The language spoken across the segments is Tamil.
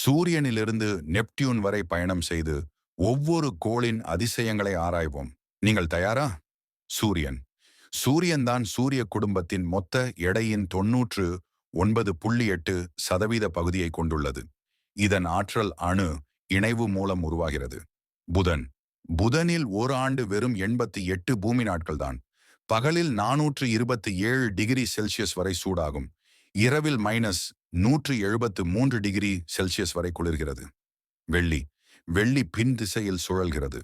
சூரியனிலிருந்து நெப்டியூன் வரை பயணம் செய்து ஒவ்வொரு கோளின் அதிசயங்களை ஆராய்வோம். நீங்கள் தயாரா? சூரியன். சூரியன்தான் சூரிய குடும்பத்தின் மொத்த எடையின் 99.8% பகுதியை கொண்டுள்ளது. இதன் ஆற்றல் அணு இணைவு மூலம் உருவாகிறது. புதன். புதனில் ஒரு ஆண்டு வெறும் 88 பூமி நாட்கள்தான். பகலில் 427 டிகிரி செல்சியஸ் வரை சூடாகும். இரவில் -173 டிகிரி செல்சியஸ் வரை குளிர்கிறது. வெள்ளி. வெள்ளி பின் திசையில் சுழல்கிறது.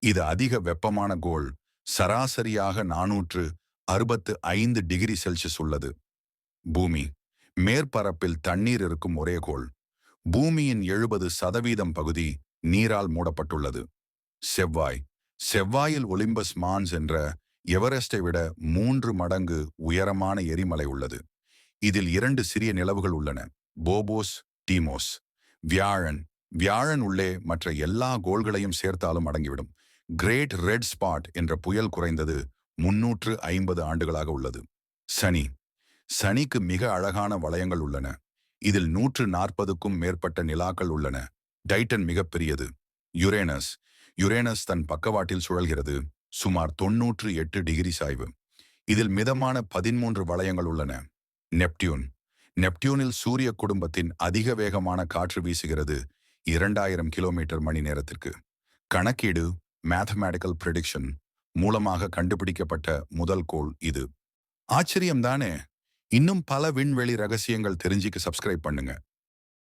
இது அதிக வெப்பமான கோள். சராசரியாக 465 டிகிரி செல்சியஸ் உள்ளது. பூமி. மேற்பரப்பில் தண்ணீர் இருக்கும் ஒரே கோள். பூமியின் 70% பகுதி நீரால் மூடப்பட்டுள்ளது. செவ்வாய். செவ்வாயில் ஒலிம்பஸ் மான்ஸ் என்ற எவரெஸ்டை விட 3 மடங்கு உயரமான எரிமலை உள்ளது. இதில் 2 சிறிய நிலவுகள் உள்ளன, போபோஸ், டீமோஸ். வியாழன். வியாழன் உள்ளே மற்ற எல்லா கோள்களையும் சேர்த்தாலும் அடங்கிவிடும். கிரேட் ரெட் ஸ்பாட் என்ற புயல் குறைந்தது 350 ஆண்டுகளாக உள்ளது. சனி. சனிக்கு மிக அழகான வளையங்கள் உள்ளன. இதில் 140க்கும் மேற்பட்ட நிலாக்கள் உள்ளன. டைட்டன் மிகப்பெரியது. யுரேனஸ். யுரேனஸ் தன் பக்கவாட்டில் சுழல்கிறது. சுமார் 98 டிகிரி சாய்வு. இதில் மிதமான 13 வளையங்கள் உள்ளன. நெப்டியூன். நெப்டியூனில் சூரிய குடும்பத்தின் அதிக வேகமான காற்று வீசுகிறது, 2000 கிலோமீட்டர் மணி நேரத்திற்கு. கணக்கீடு மேத்தமேட்டிக்கல் ப்ரெடிக்ஷன் மூலமாக கண்டுபிடிக்கப்பட்ட முதல் கோள் இது. ஆச்சரியம்தானே? இன்னும் பல விண்வெளி ரகசியங்கள் தெரிஞ்சுக்க சப்ஸ்கிரைப் பண்ணுங்க.